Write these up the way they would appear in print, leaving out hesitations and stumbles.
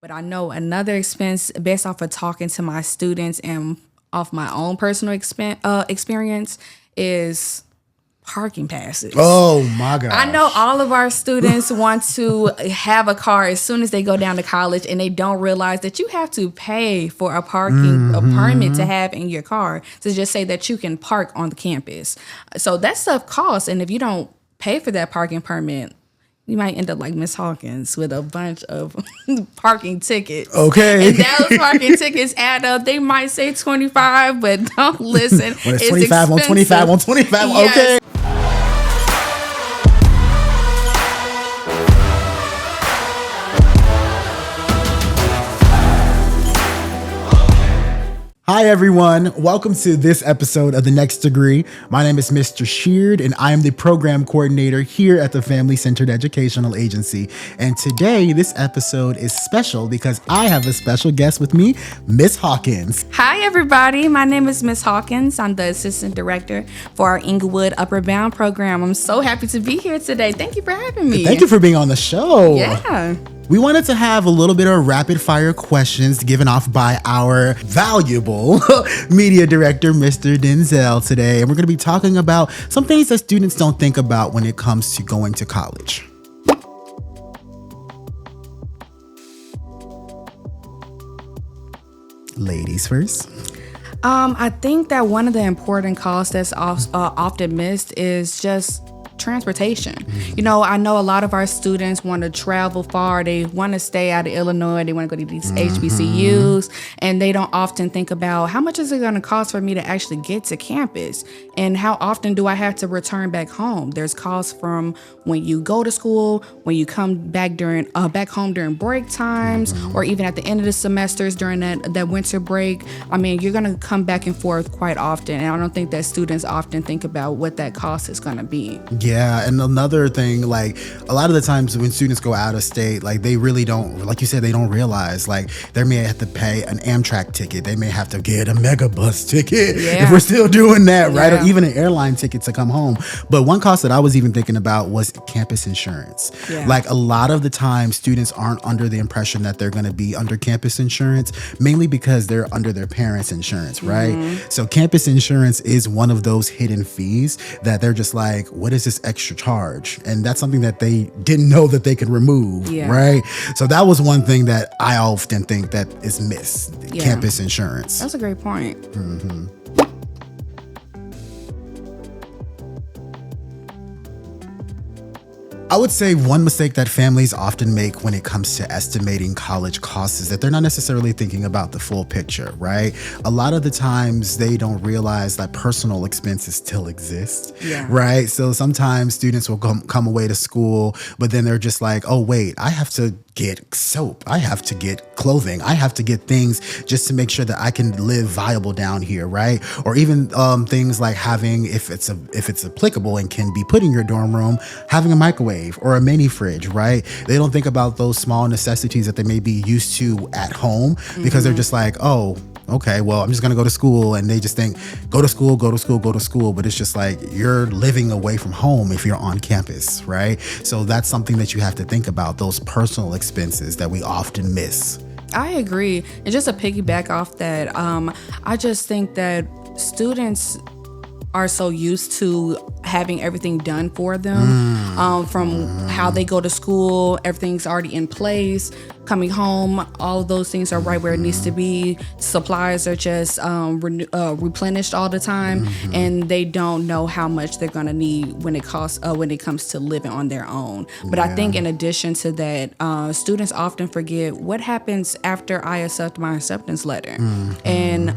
But I know another expense based off of talking to my students and off my own personal experience is parking passes. Oh my God. I know all of our students want to have a car as soon as they go down to college, and they don't realize that you have to pay for a permit to have in your car to just say that you can park on the campus. So that stuff costs, and if you don't pay for that parking permit, you might end up like Miss Hawkins with a bunch of parking tickets. Okay. And those parking tickets add up. They might say 25, but don't listen. When it's 25 on 25 on 25. Yes. Okay. Hi, everyone. Welcome to this episode of The Next Degree. My name is Mr. Sheard, and I am the program coordinator here at the Family Centered Educational Agency. And today, this episode is special because I have a special guest with me, Miss Hawkins. Hi, everybody. My name is Miss Hawkins. I'm the assistant director for our Inglewood Upper Bound program. I'm so happy to be here today. Thank you for having me. Thank you for being on the show. Yeah. We wanted to have a little bit of rapid fire questions given off by our valuable media director, Mr. Denzel, today. And we're going to be talking about some things that students don't think about when it comes to going to college. Ladies first. I think that one of the important costs that's often missed is just transportation. You know, I know a lot of our students want to travel far. They want to stay out of Illinois. They want to go to these HBCUs, and they don't often think about how much is it going to cost for me to actually get to campus, and how often do I have to return back home. There's costs from when you go to school, when you come back home during break times, or even at the end of the semesters during that winter break. I mean, you're going to come back and forth quite often, and I don't think that students often think about what that cost is going to be. Yeah, and another thing, like a lot of the times when students go out of state, like they really don't, like you said, they don't realize like they may have to pay an Amtrak ticket. They may have to get a Megabus ticket if we're still doing that, right? Or even an airline ticket to come home. But one cost that I was even thinking about was campus insurance. Yeah. Like a lot of the time students aren't under the impression that they're going to be under campus insurance, mainly because they're under their parents' insurance, right? So campus insurance is one of those hidden fees that they're just like, what is this extra charge? And that's something that they didn't know that they could remove, right? So that was one thing that I often think that is missed, campus insurance. That's a great point. I would say one mistake that families often make when it comes to estimating college costs is that they're not necessarily thinking about the full picture, right? A lot of the times they don't realize that personal expenses still exist, right? So sometimes students will come away to school, but then they're just like, oh, wait, I have to get soap. I have to get clothing. I have to get things just to make sure that I can live viable down here, right? Or even things like having, if it's applicable and can be put in your dorm room, having a microwave or a mini fridge, right? They don't think about those small necessities that they may be used to at home because they're just like, oh, okay, well, I'm just going to go to school. And they just think, go to school, go to school, go to school. But it's just like you're living away from home if you're on campus, right? So that's something that you have to think about, those personal expenses that we often miss. I agree. And just to piggyback off that, I just think that students are so used to having everything done for them, from how they go to school, everything's already in place. Coming home, all of those things are right where it needs to be. Supplies are just replenished all the time, and they don't know how much they're gonna need when it comes to living on their own. But I think in addition to that, students often forget what happens after I accept my acceptance letter, and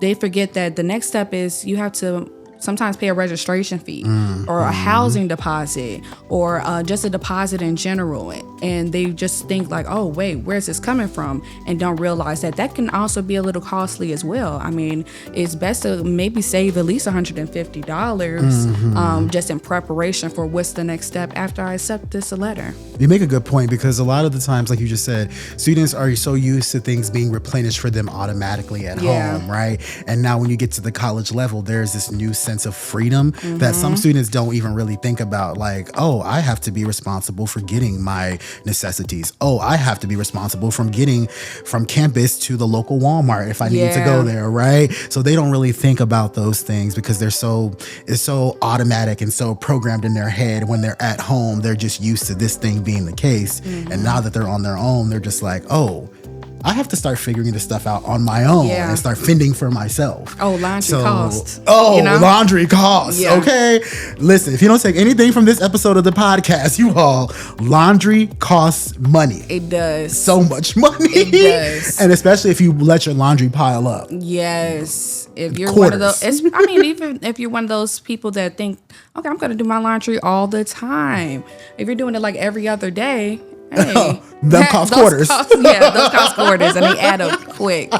they forget that the next step is you have to sometimes pay a registration fee or a housing deposit or just a deposit in general. And they just think like, oh, wait, where's this coming from? And don't realize that that can also be a little costly as well. I mean, it's best to maybe save at least $150 just in preparation for what's the next step after I accept this letter. You make a good point because a lot of the times, like you just said, students are so used to things being replenished for them automatically at home, right? And now when you get to the college level, there's this new sense sense of freedom that some students don't even really think about. Like, oh, I have to be responsible for getting my necessities. Oh, I have to be responsible from getting from campus to the local Walmart if I need to go there, right? So they don't really think about those things because it's so automatic and so programmed in their head. When they're at home, they're just used to this thing being the case. And now that they're on their own, they're just like, oh, I have to start figuring this stuff out on my own and start fending for myself. Oh, laundry costs. Oh, laundry costs. Yeah. Okay. Listen, if you don't take anything from this episode of the podcast, you all, laundry costs money. It does. So much money. It does. And especially if you let your laundry pile up. Yes. If you're one of those, even if you're one of those people that think, okay, I'm going to do my laundry all the time. If you're doing it like every other day, hey, them cost quarters. Those cost quarters, and they add up quick.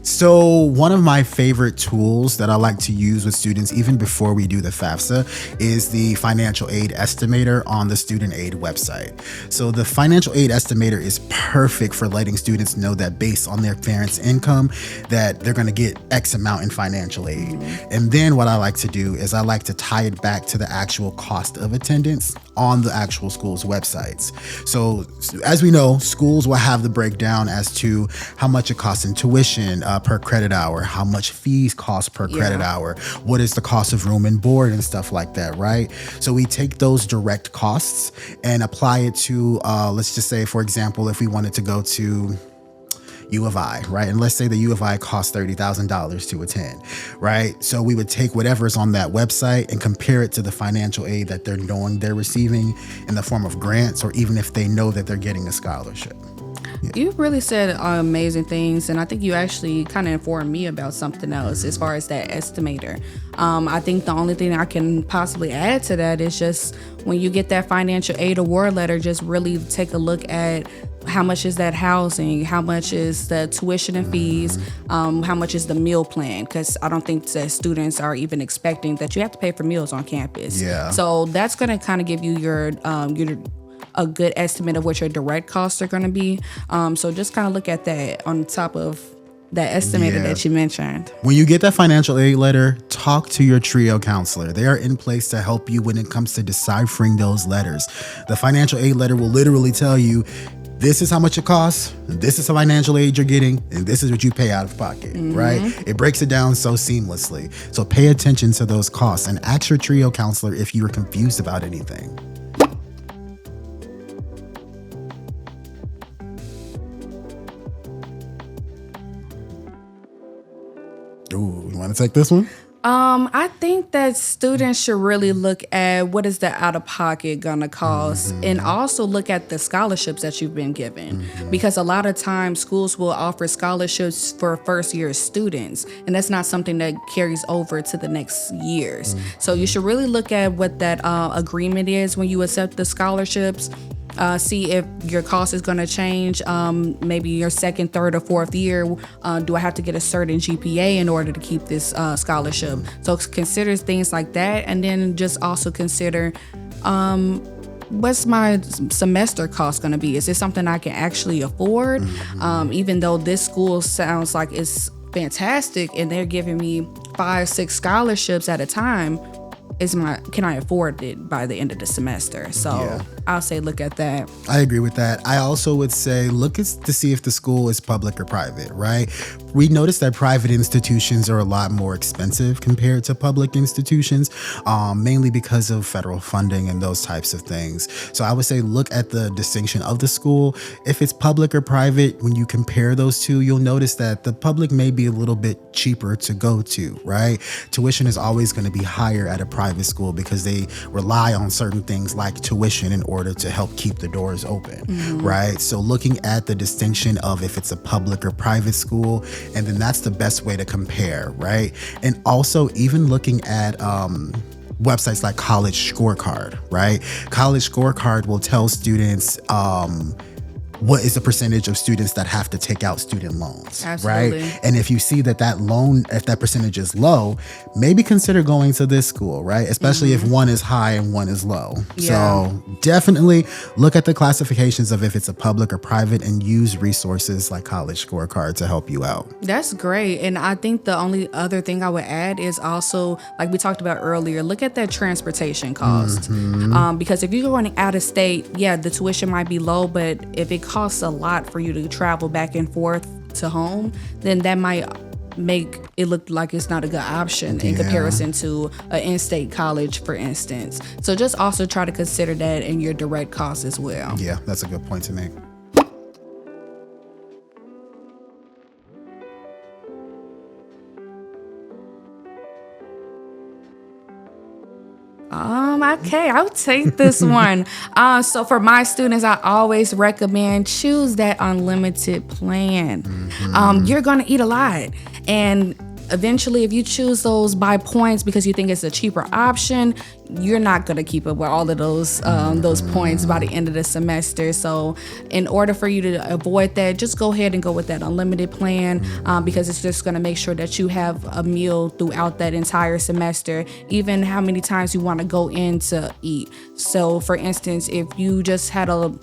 So one of my favorite tools that I like to use with students, even before we do the FAFSA, is the financial aid estimator on the student aid website. So the financial aid estimator is perfect for letting students know that based on their parents' income, that they're going to get X amount in financial aid. And then what I like to do is I like to tie it back to the actual cost of attendance on the actual school's websites. So as we know, schools will have the breakdown as to how much it costs in tuition per credit hour, how much fees cost per credit hour, what is the cost of room and board and stuff like that, right? So we take those direct costs and apply it to, let's just say, for example, if we wanted to go to U of I, right? And let's say the U of I costs $30,000 to attend, right? So we would take whatever's on that website and compare it to the financial aid that they're knowing they're receiving in the form of grants, or even if they know that they're getting a scholarship. Yeah. You really said amazing things, and I think you actually kind of informed me about something else as far as that estimator. I think the only thing I can possibly add to that is just when you get that financial aid award letter, just really take a look at how much is that housing, how much is the tuition and fees, how much is the meal plan, because I don't think that students are even expecting that you have to pay for meals on campus. Yeah. So that's going to kind of give you your a good estimate of what your direct costs are going to be. So just kind of look at that on top of that estimator that you mentioned. When you get that financial aid letter, talk to your TRIO counselor. They are in place to help you when it comes to deciphering those letters. The financial aid letter will literally tell you, this is how much it costs, this is the financial aid you're getting, and this is what you pay out of pocket, right? It breaks it down so seamlessly. So pay attention to those costs and ask your TRIO counselor if you are confused about anything. Ooh, you want to take this one? I think that students should really look at what is the out-of-pocket gonna cost, and also look at the scholarships that you've been given, because a lot of times schools will offer scholarships for first-year students, and that's not something that carries over to the next years. So you should really look at what that agreement is when you accept the scholarships. See if your cost is going to change. Maybe your second, third, or fourth year. Do I have to get a certain GPA in order to keep this scholarship? So consider things like that, and then just also consider what's my semester cost going to be? Is this something I can actually afford? Even though this school sounds like it's fantastic and they're giving me 5-6 scholarships at a time, can I afford it by the end of the semester? So I'll say look at that. I agree with that. I also would say look to see if the school is public or private, right? We noticed that private institutions are a lot more expensive compared to public institutions, mainly because of federal funding and those types of things. So I would say look at the distinction of the school. If it's public or private, when you compare those two, you'll notice that the public may be a little bit cheaper to go to, right? Tuition is always going to be higher at a private school because they rely on certain things like tuition in order to help keep the doors open, right? So looking at the distinction of if it's a public or private school, and then that's the best way to compare, right? And also even looking at websites like College Scorecard, right? College Scorecard will tell students what is the percentage of students that have to take out student loans, Absolutely. right? And if you see that loan, if that percentage is low, maybe consider going to this school, right? Especially if one is high and one is low. Yeah. So definitely look at the classifications of if it's a public or private and use resources like College Scorecard to help you out. That's great. And I think the only other thing I would add is also, like we talked about earlier, look at that transportation cost. Because if you're going out of state, yeah, the tuition might be low, but if it costs a lot for you to travel back and forth to home, then that might make it look like it's not a good option in comparison to an in-state college, for instance. So just also try to consider that in your direct costs as well. Yeah, that's a good point to make. Okay, I'll take this one. So for my students, I always recommend choose that unlimited plan. You're gonna eat a lot, and eventually, if you choose those by points because you think it's a cheaper option, you're not going to keep up with all of those points by the end of the semester. So in order for you to avoid that, just go ahead and go with that unlimited plan, because it's just going to make sure that you have a meal throughout that entire semester, even how many times you want to go in to eat. So for instance, if you just had a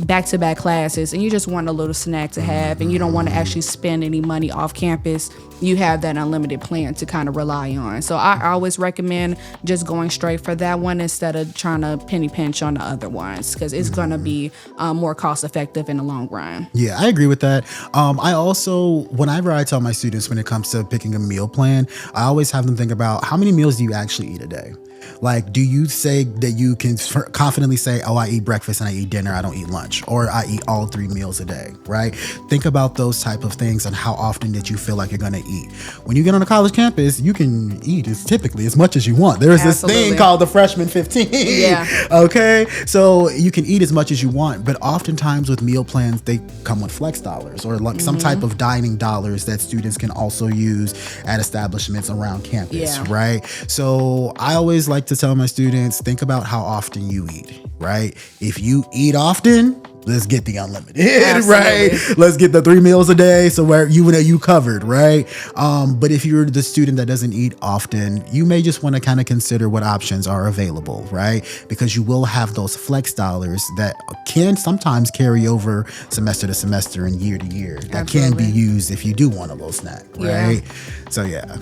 back-to-back classes and you just want a little snack to have and you don't want to actually spend any money off campus, you have that unlimited plan to kind of rely on. So I always recommend just going straight for that one instead of trying to penny pinch on the other ones, because it's going to be more cost effective in the long run. Yeah, I agree with that. I also, whenever I tell my students when it comes to picking a meal plan, I always have them think about how many meals do you actually eat a day? Like, do you say that you can confidently say, oh, I eat breakfast and I eat dinner, I don't eat lunch, or I eat all 3 meals a day, right? Think about those type of things and how often that you feel like you're going to eat. When you get on a college campus, you can eat typically as much as you want. There's this thing called the freshman 15. Yeah. Okay. So you can eat as much as you want, but oftentimes with meal plans, they come with flex dollars or like some type of dining dollars that students can also use at establishments around campus, right? So I always like to tell my students, think about how often you eat, right? If you eat often, let's get the unlimited, right? Let's get the 3 meals a day, so where you covered, right? But if you're the student that doesn't eat often, you may just want to kind of consider what options are available, right? Because you will have those flex dollars that can sometimes carry over semester to semester and year to year. That can be used if you do want a little snack, right? So yeah.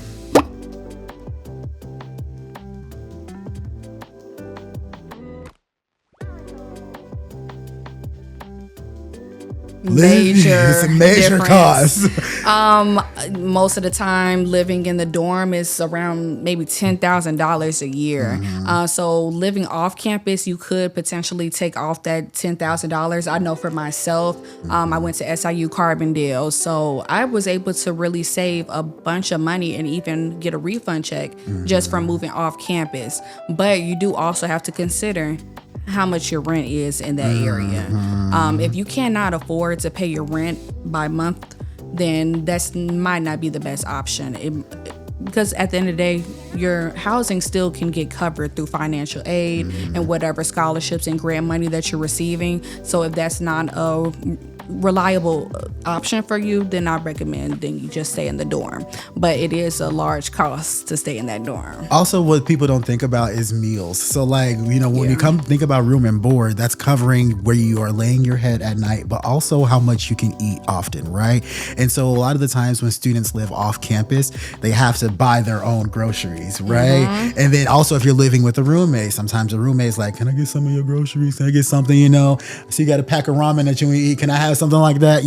It's a major cost. Most of the time, living in the dorm is around maybe $10,000 a year. So living off campus, you could potentially take off that $10,000. I know for myself, I went to SIU Carbondale, so I was able to really save a bunch of money and even get a refund check just from moving off campus. But you do also have to consider how much your rent is in that area. If you cannot afford to pay your rent by month, then that might not be the best option. Because at the end of the day, your housing still can get covered through financial aid and whatever scholarships and grant money that you're receiving. So if that's not a reliable option for you, then I recommend then you just stay in the dorm. But it is a large cost to stay in that dorm. Also, what people don't think about is meals. So like, when you come think about room and board, that's covering where you are laying your head at night, but also how much you can eat often, right? And so a lot of the times when students live off campus, they have to buy their own groceries, right? And then also if you're living with a roommate, sometimes a roommate's like, can I get some of your groceries? Can I get something, So you got a pack of ramen that you want to eat. Can I have something like that,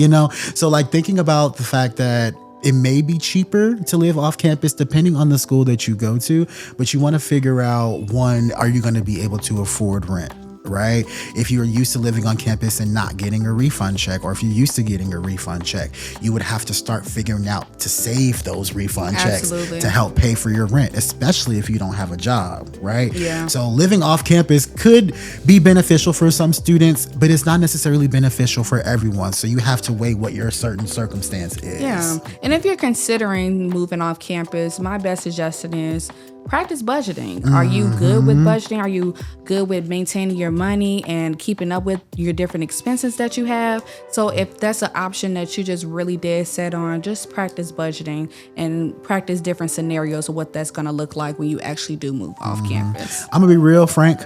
So like thinking about the fact that it may be cheaper to live off campus depending on the school that you go to, but you want to figure out, one, are you going to be able to afford rent? Right? If you're used to living on campus and not getting a refund check, or if you're used to getting a refund check, you would have to start figuring out to save those refund checks to help pay for your rent, especially if you don't have a job, right? Yeah. So living off campus could be beneficial for some students, but it's not necessarily beneficial for everyone. So you have to weigh what your certain circumstance is. Yeah. And if you're considering moving off campus, my best suggestion is practice budgeting. Are you good with budgeting? Are you good with maintaining your money and keeping up with your different expenses that you have? So if that's an option that you just really dead set on, just practice budgeting and practice different scenarios of what that's going to look like when you actually do move off campus. I'm gonna be real frank.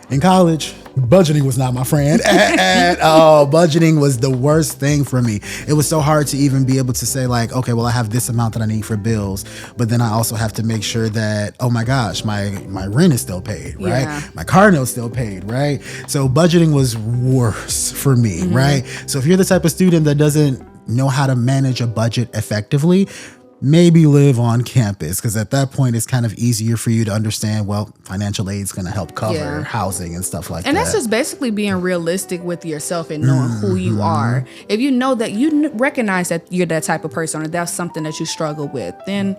In college, budgeting was not my friend at all. Budgeting was the worst thing for me. It was so hard to even be able to say like, okay, well, I have this amount that I need for bills, but then I also have to make sure that, oh my gosh, my rent is still paid, right? Yeah. My car note's still paid, right? So budgeting was worse for me, right? So if you're the type of student that doesn't know how to manage a budget effectively, maybe live on campus, because at that point it's kind of easier for you to understand, well, financial aid is going to help cover housing and stuff like And that. that's just basically being realistic with yourself and knowing who you are. If you know that you recognize that you're that type of person or that's something that you struggle with, then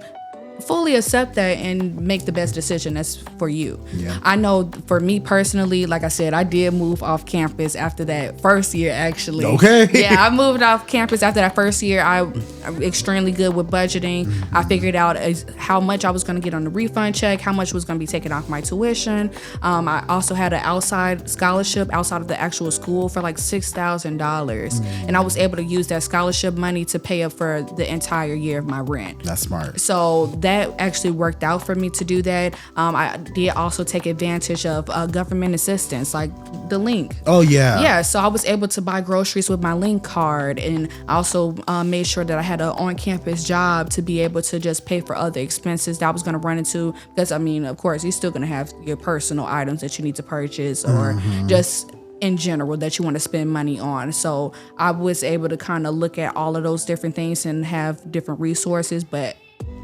fully accept that and make the best decision that's for you. Yeah. I know for me personally, like I said, I did move off campus after that first year, actually. Okay. Yeah, I moved off campus after that first year. I'm extremely good with budgeting. I figured out how much I was going to get on the refund check, how much was going to be taken off my tuition. I also had an outside scholarship outside of the actual school for like $6,000. And I was able to use that scholarship money to pay up for the entire year of my rent. That's smart. So that actually worked out for me to do that. I did also take advantage of government assistance, like the link. Oh, yeah. Yeah, so I was able to buy groceries with my link card, and I also made sure that I had an on-campus job to be able to just pay for other expenses that I was going to run into. Because, I mean, of course, you're still going to have your personal items that you need to purchase or just in general that you want to spend money on. So I was able to kind of look at all of those different things and have different resources, but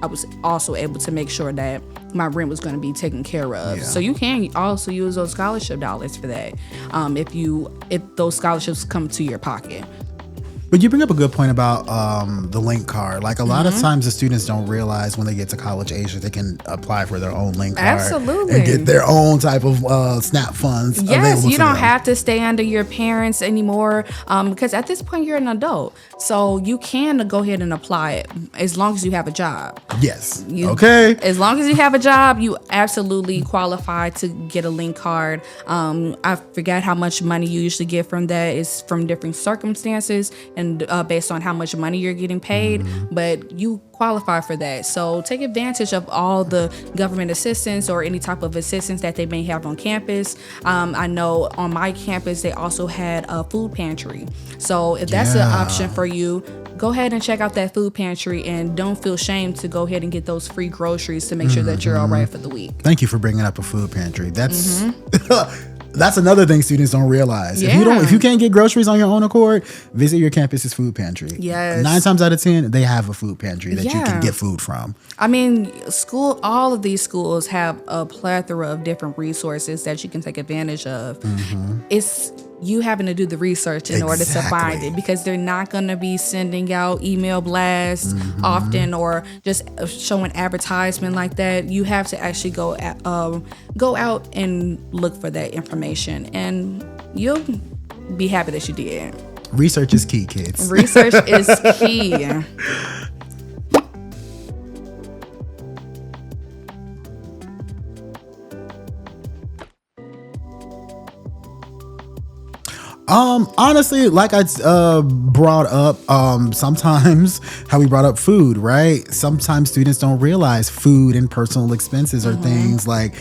I was also able to make sure that my rent was going to be taken care of. Yeah. So you can also use those scholarship dollars for that, if those scholarships come to your pocket. But you bring up a good point about the link card. Like a lot of times the students don't realize when they get to college age that they can apply for their own link card. Absolutely. And get their own type of SNAP funds available Yes, you to don't them. have to stay under your parents anymore, because at this point you're an adult. So you can go ahead and apply it as long as you have a job. Yes. Okay. As long as you have a job, you absolutely qualify to get a link card. I forgot how much money you usually get from that. It's from different circumstances and based on how much money you're getting paid, but you qualify for that. So take advantage of all the government assistance or any type of assistance that they may have on campus. I know on my campus, they also had a food pantry. So if that's an option for you, go ahead and check out that food pantry and don't feel shamed to go ahead and get those free groceries to make sure that you're all right for the week. Thank you for bringing up a food pantry. That's that's another thing students don't realize. Yeah. If you can't get groceries on your own accord, visit your campus's food pantry. Yes. 9 times out of 10, they have a food pantry that you Yeah. can get food from. I mean, all of these schools have a plethora of different resources that you can take advantage of. It's you having to do the research in order to find it, because they're not going to be sending out email blasts often or just showing advertisement like that. You have to actually go out and look for that information, and you'll be happy that you did. Research is key, kids. Research is key. Honestly, like I brought up, sometimes how we brought up food, right? Sometimes students don't realize food and personal expenses are things like,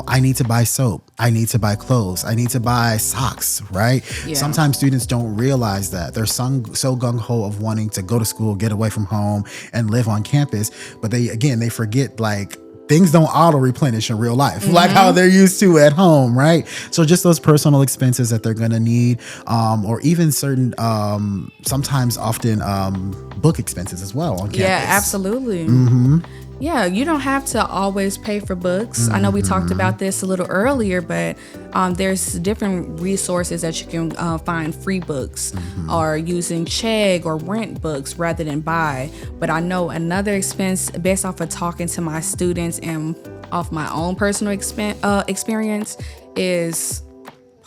I need to buy soap. I need to buy clothes. I need to buy socks, right? Yeah. Sometimes students don't realize that. They're so gung-ho of wanting to go to school, get away from home, and live on campus. But they forget, like, things don't auto replenish in real life, like how they're used to at home, right? So just those personal expenses that they're gonna need, or even certain, sometimes often book expenses as well on campus. Yeah, absolutely. Yeah, you don't have to always pay for books. I know we talked about this a little earlier, but there's different resources that you can find free books or using Chegg or rent books rather than buy. But I know another expense, based off of talking to my students and off my own personal experience, is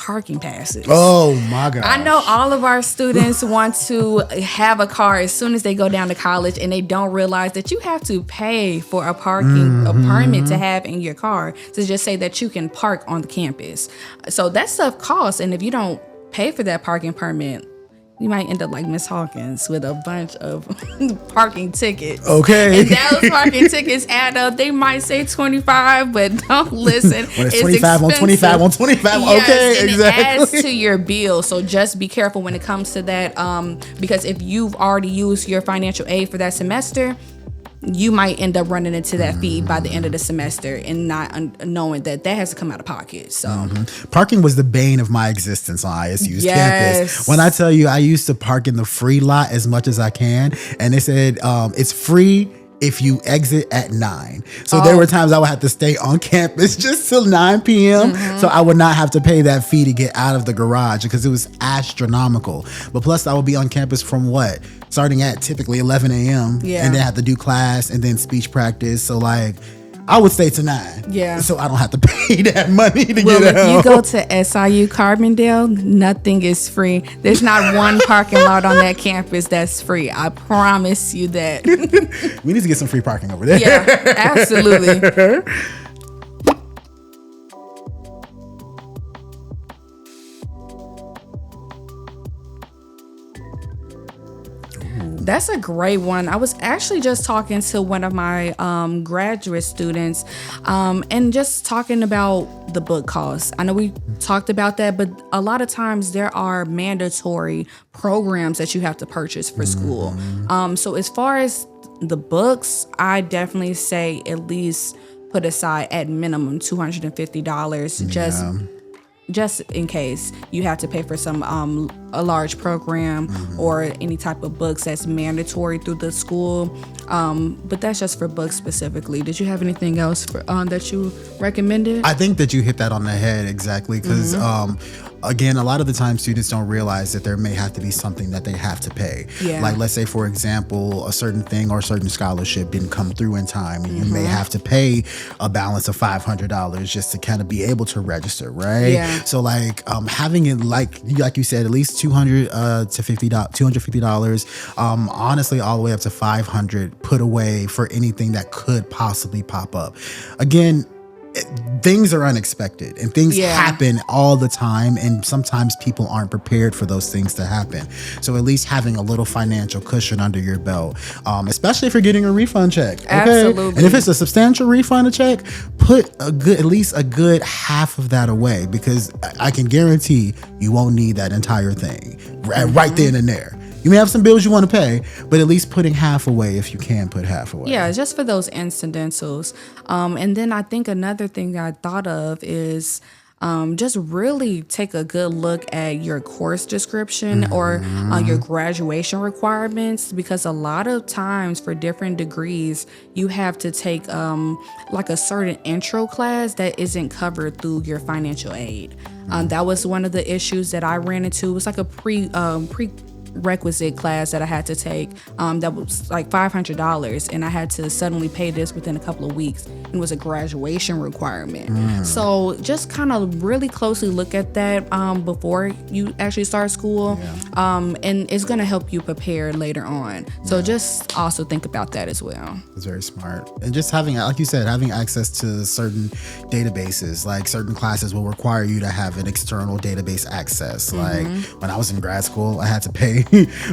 parking passes. Oh my God. I know all of our students want to have a car as soon as they go down to college, and they don't realize that you have to pay for a permit to have in your car to just say that you can park on the campus. So that stuff costs, and if you don't pay for that parking permit, you might end up like Miss Hawkins with a bunch of parking tickets. Okay. And those parking tickets add up. They might say 25, but don't listen. When it's 25 on 25 on 25. Yes, okay, and exactly. it adds to your bill. So just be careful when it comes to that. Because if you've already used your financial aid for that semester, you might end up running into that fee by the end of the semester and not knowing that has to come out of pocket. So Parking was the bane of my existence on ISU's Yes. campus. When I tell you, I used to park in the free lot as much as I can, and they said it's free if you exit at 9. So there were times I would have to stay on campus just till 9 p.m. So I would not have to pay that fee to get out of the garage because it was astronomical. But plus I would be on campus from starting at typically 11 a.m. Yeah. and then have to do class and then speech practice. So like I would stay to 9. Yeah. So I don't have to pay that money to well, get out. if you go to SIU Carbondale, nothing is free. There's not one parking lot on that campus that's free. I promise you that. We need to get some free parking over there. Yeah, absolutely. That's a great one. I was actually just talking to one of my graduate students and just talking about the book costs. I know we talked about that, but a lot of times there are mandatory programs that you have to purchase for school. So as far as the books, I definitely say at least put aside at minimum $250 just in case you have to pay for some a large program or any type of books that's mandatory through the school. But that's just for books specifically. Did you have anything else for, that you recommended? I think that you hit that on the head exactly because again, a lot of the time students don't realize that there may have to be something that they have to pay. Yeah. Like let's say, for example, a certain thing or a certain scholarship didn't come through in time and you may have to pay a balance of $500 just to kind of be able to register, right? Yeah. So like having it like you said, at least $250, honestly all the way up to $500 put away for anything that could possibly pop up. Again, things are unexpected and things happen all the time, and sometimes people aren't prepared for those things to happen. So at least having a little financial cushion under your belt, especially if you're getting a refund check. Okay? Absolutely. And if it's a substantial refund check, put at least a good half of that away, because I can guarantee you won't need that entire thing right then and there. You may have some bills you want to pay, but at least putting half away if you can put half away. Yeah, just for those incidentals. And then I think another thing I thought of is just really take a good look at your course description or your graduation requirements, because a lot of times for different degrees, you have to take like a certain intro class that isn't covered through your financial aid. That was one of the issues that I ran into. It was like a prerequisite class that I had to take that was like $500, and I had to suddenly pay this within a couple of weeks, and it was a graduation requirement. So just kind of really closely look at that before you actually start school, and it's going to help you prepare later on. So just also think about that as well. It's very smart. And just having, like you said, having access to certain databases, like certain classes will require you to have an external database access. Like when I was in grad school, I had to pay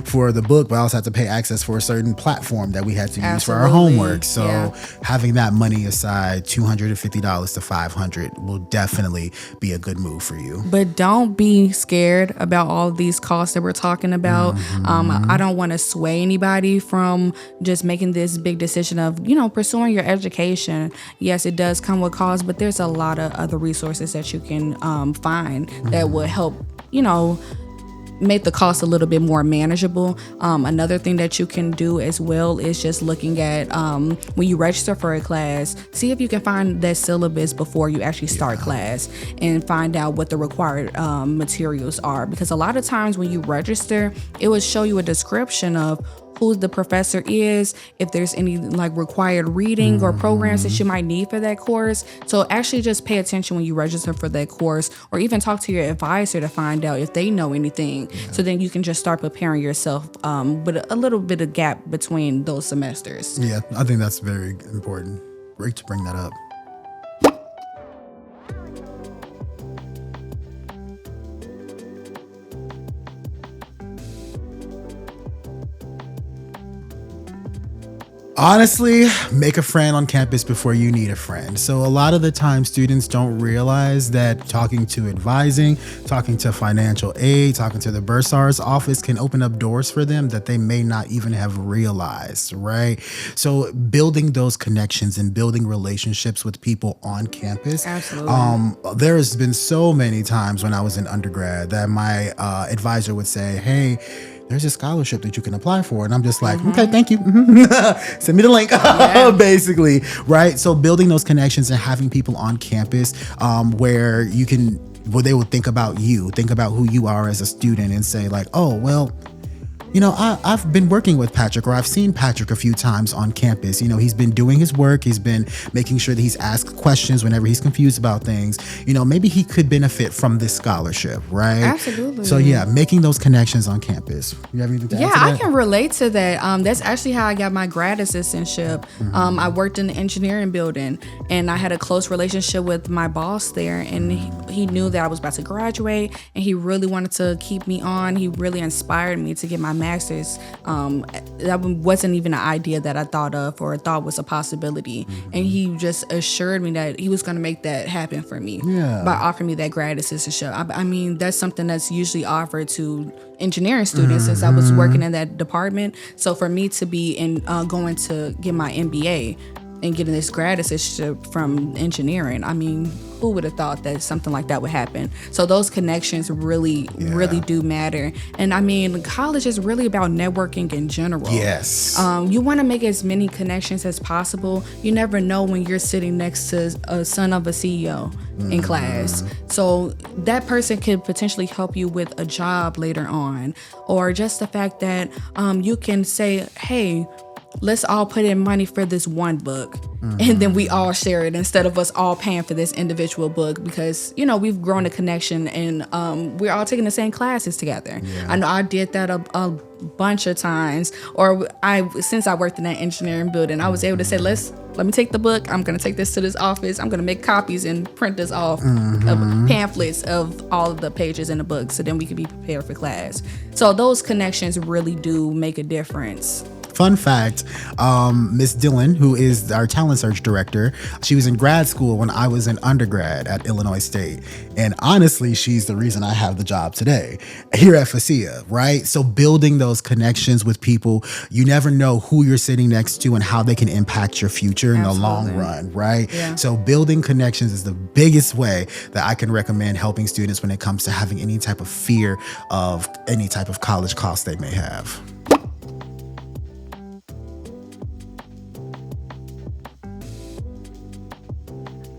for the book, but I also had to pay access for a certain platform that we had to use for our homework. So having that money aside, $250 to $500 will definitely be a good move for you. But don't be scared about all of these costs that we're talking about. I don't want to sway anybody from just making this big decision of, pursuing your education. Yes, it does come with costs, but there's a lot of other resources that you can find that will help, make the cost a little bit more manageable. Another thing that you can do as well is just looking at when you register for a class, see if you can find that syllabus before you actually start class, and find out what the required materials are, because a lot of times when you register, it will show you a description of who the professor is, if there's any like required reading or programs that you might need for that course. So actually just pay attention when you register for that course, or even talk to your advisor to find out if they know anything. So then you can just start preparing yourself with a little bit of gap between those semesters. Yeah, I think that's very important. Great to bring that up. Honestly, make a friend on campus before you need a friend. So a lot of the time students don't realize that talking to advising, talking to financial aid, talking to the bursar's office can open up doors for them that they may not even have realized, right? So building those connections and building relationships with people on campus. Absolutely. There has been so many times when I was in undergrad that my advisor would say, hey, there's a scholarship that you can apply for. And I'm just like, okay, thank you. Send me the link, basically, right? So building those connections and having people on campus where you can, where they will think about you, think about who you are as a student and say like, oh, well, you know, I've been working with Patrick, or I've seen Patrick a few times on campus. You know, he's been doing his work. He's been making sure that he's asked questions whenever he's confused about things. You know, maybe he could benefit from this scholarship, right? Absolutely. So yeah, making those connections on campus. You have anything to add to that? I can relate to that. That's actually how I got my grad assistantship. I worked in the engineering building, and I had a close relationship with my boss there, and he knew that I was about to graduate, and he really wanted to keep me on. He really inspired me to get my master's. That wasn't even an idea that I thought of or thought was a possibility. And he just assured me that he was going to make that happen for me by offering me that grad assistantship. I mean, that's something that's usually offered to engineering students since I was working in that department. So for me to be going to get my MBA and getting this grad assistantship from engineering, I mean, who would have thought that something like that would happen? So those connections really do matter. And I mean, college is really about networking in general. Yes. You want to make as many connections as possible. You never know when you're sitting next to a son of a CEO in class. So that person could potentially help you with a job later on. Or just the fact that you can say, hey, let's all put in money for this one book, and then we all share it instead of us all paying for this individual book, because, you know, we've grown a connection and we're all taking the same classes together. I know I did that a bunch of times, or since I worked in that engineering building, I was able to say, let me take the book. I'm going to take this to this office. I'm going to make copies and print this off of pamphlets of all of the pages in the book, so then we can be prepared for class. So those connections really do make a difference. Fun fact, Miss Dillon, who is our talent search director, she was in grad school when I was in undergrad at Illinois State. And honestly, she's the reason I have the job today here at FASIA, right? So building those connections with people, you never know who you're sitting next to and how they can impact your future in the long run, right? Yeah. So building connections is the biggest way that I can recommend helping students when it comes to having any type of fear of any type of college cost they may have.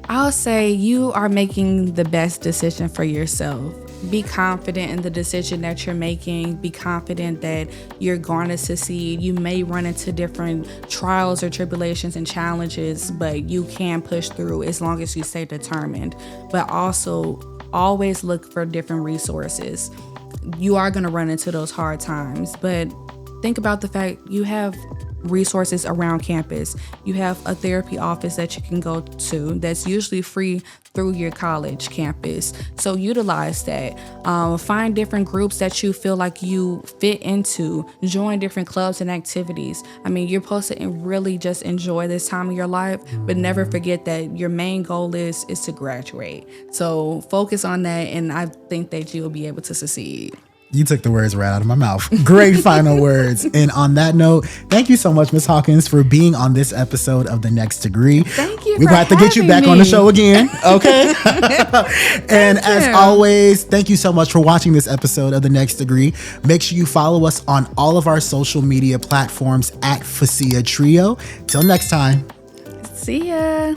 I'll say you are making the best decision for yourself. Be confident in the decision that you're making. Be confident that you're going to succeed. You may run into different trials or tribulations and challenges, but you can push through as long as you stay determined. But also, always look for different resources. You are going to run into those hard times, but think about the fact you have resources around campus. You have a therapy office that you can go to that's usually free through your college campus. So utilize that. Find different groups that you feel like you fit into. Join different clubs and activities. I mean, you're supposed to really just enjoy this time of your life, but never forget that your main goal is to graduate. So focus on that, and I think that you'll be able to succeed. You took the words right out of my mouth. Great final words. And on that note, thank you so much, Ms. Hawkins, for being on this episode of The Next Degree. Thank you. We're going to have to get you back on the show again. Okay. And as always, thank you so much for watching this episode of The Next Degree. Make sure you follow us on all of our social media platforms at FASIA Trio. Till next time. See ya.